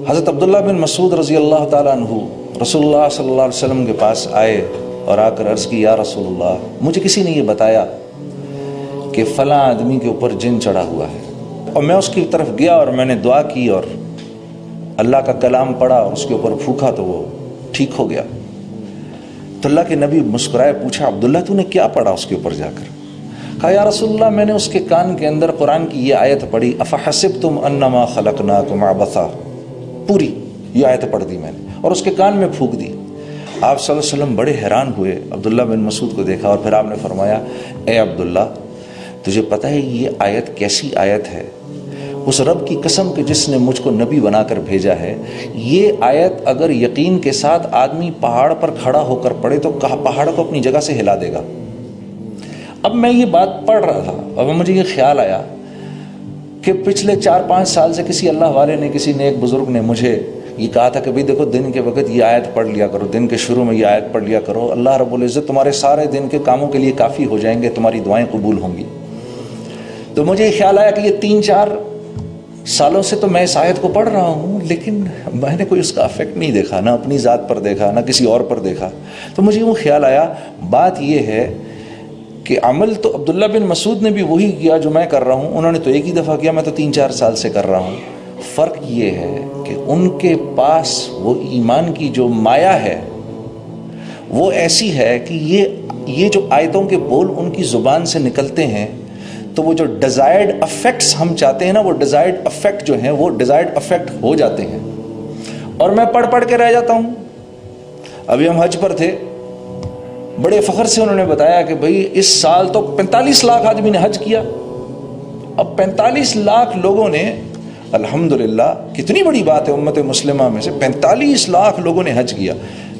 حضرت عبداللہ بن مسعود رضی اللہ تعالیٰ عنہ رسول اللہ صلی اللہ علیہ وسلم کے پاس آئے اور آ کر عرض کی یا رسول اللہ مجھے کسی نے یہ بتایا کہ فلاں آدمی کے اوپر جن چڑھا ہوا ہے، اور میں اس کی طرف گیا اور میں نے دعا کی اور اللہ کا کلام پڑھا اور اس کے اوپر پھونکا تو وہ ٹھیک ہو گیا۔ تو اللہ کے نبی مسکرائے، پوچھا عبداللہ تو نے کیا پڑھا اس کے اوپر جا کر؟ کہا یا رسول اللہ میں نے اس کے کان کے اندر قرآن کی یہ آیت پڑھی افحسبتم انما خلقناکم عبثا، پوری یہ آیت پڑھ دی میں نے اور اس کے کان میں پھونک دی۔ آپ صلی اللہ علیہ وسلم بڑے حیران ہوئے، عبداللہ بن مسعود کو دیکھا اور پھر آپ نے فرمایا اے عبداللہ تجھے پتہ ہے یہ آیت کیسی آیت ہے؟ اس رب کی قسم کہ جس نے مجھ کو نبی بنا کر بھیجا ہے، یہ آیت اگر یقین کے ساتھ آدمی پہاڑ پر کھڑا ہو کر پڑھے تو پہاڑ کو اپنی جگہ سے ہلا دے گا۔ اب میں یہ بات پڑھ رہا تھا اور مجھے یہ خیال آیا کہ پچھلے 4-5 سال سے کسی اللہ والے نے، کسی نیک بزرگ نے مجھے یہ کہا تھا کہ بھئی دیکھو دن کے وقت یہ آیت پڑھ لیا کرو، دن کے شروع میں یہ آیت پڑھ لیا کرو، اللہ رب العزت تمہارے سارے دن کے کاموں کے لیے کافی ہو جائیں گے، تمہاری دعائیں قبول ہوں گی۔ تو مجھے یہ خیال آیا کہ یہ 3-4 سالوں سے تو میں اس آیت کو پڑھ رہا ہوں لیکن میں نے کوئی اس کا افیکٹ نہیں دیکھا، نہ اپنی ذات پر دیکھا نہ کسی اور پر دیکھا۔ تو مجھے وہ خیال آیا بات یہ ہے کہ عمل تو عبداللہ بن مسعود نے بھی وہی کیا جو میں کر رہا ہوں، انہوں نے تو ایک ہی دفعہ کیا، میں تو 3-4 سال سے کر رہا ہوں۔ فرق یہ ہے کہ ان کے پاس وہ ایمان کی جو مایا ہے وہ ایسی ہے کہ یہ جو آیتوں کے بول ان کی زبان سے نکلتے ہیں تو وہ جو ڈیزائرڈ افیکٹس ہم چاہتے ہیں نا، وہ ڈیزائرڈ افیکٹ جو ہیں وہ ڈیزائرڈ افیکٹ ہو جاتے ہیں، اور میں پڑھ کے رہ جاتا ہوں۔ ابھی ہم حج پر تھے، بڑے فخر سے انہوں نے بتایا کہ بھئی اس سال تو 45 لاکھ آدمی نے حج کیا۔ اب 45 لاکھ لوگوں نے، الحمدللہ کتنی بڑی بات ہے، امت مسلمہ میں سے 45 لاکھ لوگوں نے حج کیا۔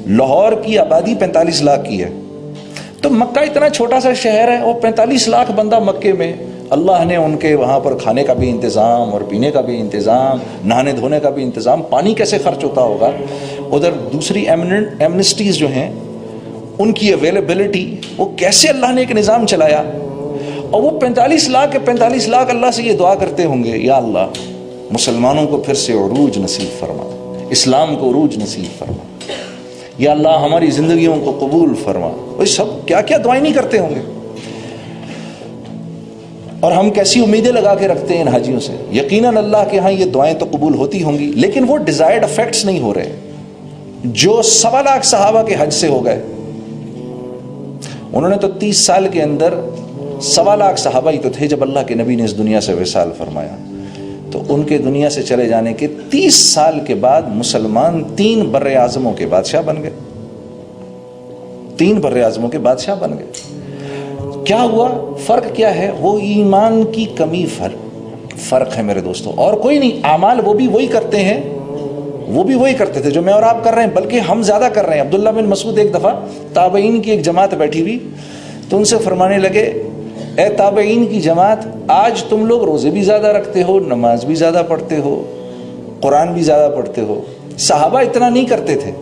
لاہور کی آبادی 45 لاکھ کی ہے، تو مکہ اتنا چھوٹا سا شہر ہے اور 45 لاکھ بندہ مکے میں، اللہ نے ان کے وہاں پر کھانے کا بھی انتظام اور پینے کا بھی انتظام، نہانے دھونے کا بھی انتظام، پانی کیسے خرچ ہوتا ہوگا۔ ادھر دوسری ایمنسٹیز جو ہیں ان کی اویلیبلٹی، وہ کیسے اللہ نے ایک نظام چلایا، اور وہ 45 لاکھ کے 45 لاکھ اللہ سے یہ دعا کرتے ہوں گے یا اللہ مسلمانوں کو پھر سے عروج نصیب فرما، اسلام کو عروج نصیب فرما، یا اللہ ہماری زندگیوں کو قبول فرما۔ وہ سب کیا کیا دعائیں نہیں کرتے ہوں گے، اور ہم کیسی امیدیں لگا کے رکھتے ہیں ان حاجیوں سے۔ یقیناً اللہ کے ہاں یہ دعائیں تو قبول ہوتی ہوں گی، لیکن وہ ڈیزائرڈ افیکٹس نہیں ہو رہے جو 1.25 لاکھ صحابہ کے حج سے ہو گئے۔ انہوں نے تو 30 سال کے اندر 1.25 لاکھ صحابہ ہی تو تھے جب اللہ کے نبی نے اس دنیا سے وصال فرمایا، تو ان کے دنیا سے چلے جانے کے 30 سال کے بعد مسلمان 3 بر اعظموں کے بادشاہ بن گئے، 3 بر اعظموں کے بادشاہ بن گئے۔ کیا ہوا؟ فرق کیا ہے؟ وہ ایمان کی کمی فرق ہے میرے دوستوں، اور کوئی نہیں۔ اعمال وہ بھی وہی کرتے ہیں، وہ بھی وہی کرتے تھے جو میں اور آپ کر رہے ہیں، بلکہ ہم زیادہ کر رہے ہیں۔ عبداللہ بن مسعود ایک دفعہ تابعین کی ایک جماعت بیٹھی ہوئی تو ان سے فرمانے لگے اے تابعین کی جماعت، آج تم لوگ روزے بھی زیادہ رکھتے ہو، نماز بھی زیادہ پڑھتے ہو، قرآن بھی زیادہ پڑھتے ہو۔ صحابہ اتنا نہیں کرتے تھے،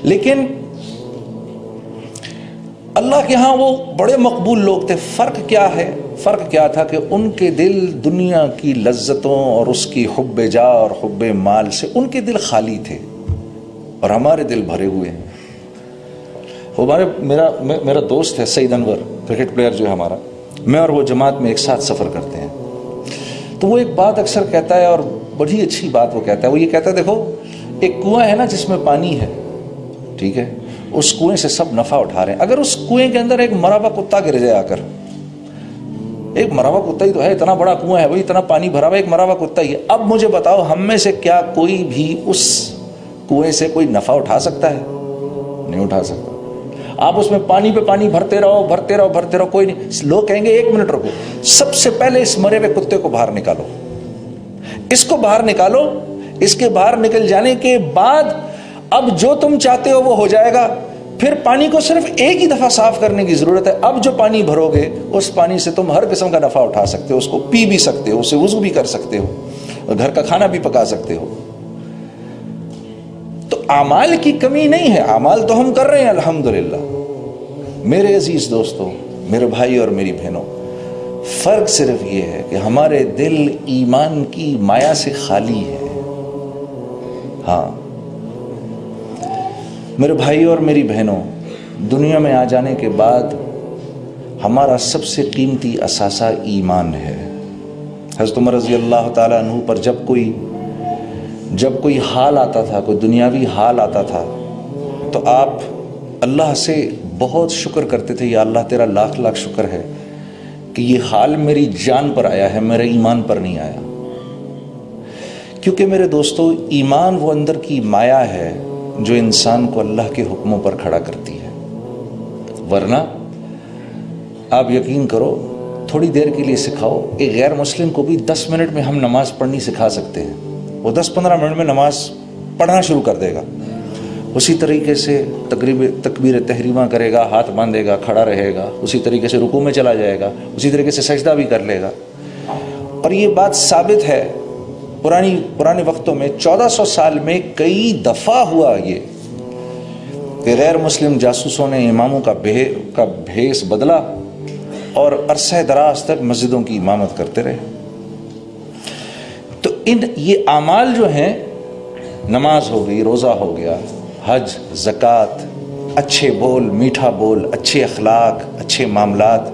لیکن اللہ کے ہاں وہ بڑے مقبول لوگ تھے۔ فرق کیا ہے؟ فرق کیا تھا کہ ان کے دل دنیا کی لذتوں اور اس کی حب جا اور حب مال سے ان کے دل خالی تھے، اور ہمارے دل بھرے ہوئے ہیں۔ میرا دوست ہے سعید انور، کرکٹ پلیئر جو ہے ہمارا، میں اور وہ جماعت میں ایک ساتھ سفر کرتے ہیں، تو وہ ایک بات اکثر کہتا ہے اور بڑی اچھی بات وہ کہتا ہے۔ وہ یہ کہتا ہے دیکھو ایک کنواں ہے نا جس میں پانی ہے، ٹھیک ہے، اس کنویں سے سب نفع اٹھا رہے ہیں، اگر اس کنویں کے اندر ایک مرا ہوا کتا گر جائے آ کر، ایک مرا ہوا کتا ہی تو ہے، اتنا بڑا کنواں ہے، وہی اتنا پانی بھرا ہوا، ایک مرا ہوا کتا ہی ہے، اب مجھے بتاؤ ہم میں سے کیا کوئی بھی اس کنویں سے کوئی نفع اٹھا سکتا ہے؟ نہیں اٹھا سکتا۔ آپ اس میں پانی پہ پانی بھرتے رہو، کوئی نہیں۔ لوگ کہیں گے 1 منٹ رکو، سب سے پہلے اس مرے ہوئے کتے کو باہر نکالو، اس کو باہر نکالو، اس کے باہر نکل جانے کے بعد اب جو تم چاہتے ہو وہ ہو جائے گا۔ پھر پانی کو صرف ایک ہی دفعہ صاف کرنے کی ضرورت ہے۔ اب جو پانی بھرو گے اس پانی سے تم ہر قسم کا نفع اٹھا سکتے ہو، اس کو پی بھی سکتے ہو، اسے وضو بھی کر سکتے ہو، اور گھر کا کھانا بھی پکا سکتے ہو۔ تو اعمال کی کمی نہیں ہے، اعمال تو ہم کر رہے ہیں الحمدللہ۔ میرے عزیز دوستوں، میرے بھائی اور میری بہنوں، فرق صرف یہ ہے کہ ہمارے دل ایمان کی مایا سے خالی ہے، ہاں میرے بھائی اور میری بہنوں، دنیا میں آ جانے کے بعد ہمارا سب سے قیمتی اثاثہ ایمان ہے۔ حضرت عمر رضی اللہ تعالیٰ عنہ پر جب کوئی حال آتا تھا، کوئی دنیاوی حال آتا تھا، تو آپ اللہ سے بہت شکر کرتے تھے، یا اللہ تیرا لاکھ لاکھ شکر ہے کہ یہ حال میری جان پر آیا ہے، میرے ایمان پر نہیں آیا۔ کیونکہ میرے دوستو، ایمان وہ اندر کی مایا ہے جو انسان کو اللہ کے حکموں پر کھڑا کرتی ہے، ورنہ آپ یقین کرو، تھوڑی دیر کے لیے سکھاؤ، ایک غیر مسلم کو بھی 10 منٹ میں ہم نماز پڑھنی سکھا سکتے ہیں، وہ 10-15 منٹ میں نماز پڑھنا شروع کر دے گا۔ اسی طریقے سے تکبیر تحریمہ کرے گا، ہاتھ باندھے گا، کھڑا رہے گا، اسی طریقے سے رکوع میں چلا جائے گا، اسی طریقے سے سجدہ بھی کر لے گا۔ اور یہ بات ثابت ہے، پرانے وقتوں میں 1400 سال میں کئی دفعہ ہوا یہ کہ غیر مسلم جاسوسوں نے اماموں کا بھیس بدلا اور عرصہ دراز تک مسجدوں کی امامت کرتے رہے۔ تو یہ اعمال جو ہیں، نماز ہو گئی، روزہ ہو گیا، حج، زکوٰۃ، اچھے بول، میٹھا بول، اچھے اخلاق، اچھے معاملات،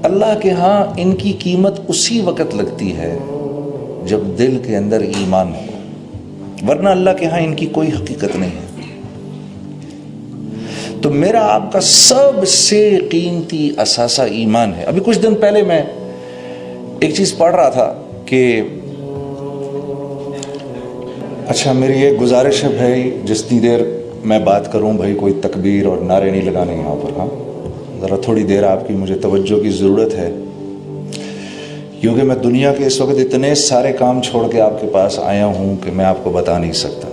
اللہ کے ہاں ان کی قیمت اسی وقت لگتی ہے جب دل کے اندر ایمان ہو، ورنہ اللہ کے ہاں ان کی کوئی حقیقت نہیں ہے۔ تو میرا آپ کا سب سے قیمتی اثاثہ ایمان ہے۔ ابھی کچھ دن پہلے میں ایک چیز پڑھ رہا تھا کہ اچھا، میری ایک گزارش ہے بھائی، جتنی دیر میں بات کروں بھائی، کوئی تکبیر اور نعرے نہیں لگانے یہاں پر، ہاں ذرا تھوڑی دیر آپ کی مجھے توجہ کی ضرورت ہے، کیونکہ میں دنیا کے اس وقت اتنے سارے کام چھوڑ کے آپ کے پاس آیا ہوں کہ میں آپ کو بتا نہیں سکتا،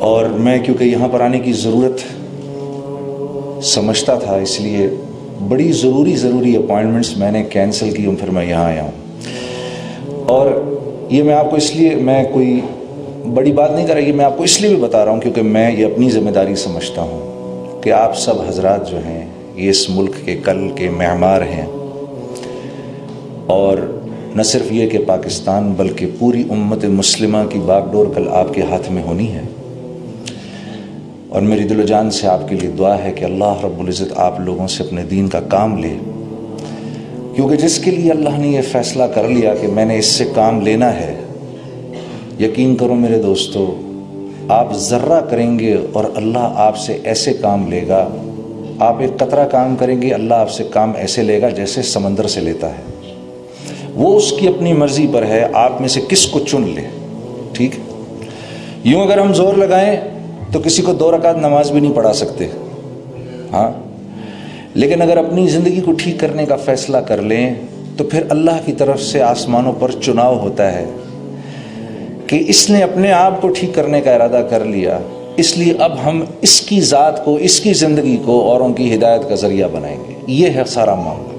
اور میں کیونکہ یہاں پر آنے کی ضرورت سمجھتا تھا، اس لیے بڑی ضروری اپوائنٹمنٹس میں نے کینسل کی ہوں، پھر میں یہاں آیا ہوں۔ اور یہ میں آپ کو اس لیے، میں کوئی بڑی بات نہیں کر رہا، یہ میں آپ کو اس لیے بھی بتا رہا ہوں کیونکہ میں یہ اپنی ذمہ داری سمجھتا ہوں کہ آپ سب حضرات جو ہیں یہ اس ملک کے کل کے معمار ہیں، اور نہ صرف یہ کہ پاکستان بلکہ پوری امت مسلمہ کی باغ ڈور کل آپ کے ہاتھ میں ہونی ہے۔ اور میری دل و جان سے آپ کے لیے دعا ہے کہ اللہ رب العزت آپ لوگوں سے اپنے دین کا کام لے، کیونکہ جس کے لیے اللہ نے یہ فیصلہ کر لیا کہ میں نے اس سے کام لینا ہے، یقین کرو میرے دوستو، آپ ذرہ کریں گے اور اللہ آپ سے ایسے کام لے گا، آپ ایک قطرہ کام کریں گے، اللہ آپ سے کام ایسے لے گا جیسے سمندر سے لیتا ہے۔ وہ اس کی اپنی مرضی پر ہے، آپ میں سے کس کو چن لے، ٹھیک ہے؟ یوں اگر ہم زور لگائیں تو کسی کو 2 رکعت نماز بھی نہیں پڑھا سکتے، ہاں، لیکن اگر اپنی زندگی کو ٹھیک کرنے کا فیصلہ کر لیں تو پھر اللہ کی طرف سے آسمانوں پر چناؤ ہوتا ہے کہ اس نے اپنے آپ کو ٹھیک کرنے کا ارادہ کر لیا، اس لیے اب ہم اس کی ذات کو، اس کی زندگی کو اوروں کی ہدایت کا ذریعہ بنائیں گے۔ یہ ہے سارا معاملہ۔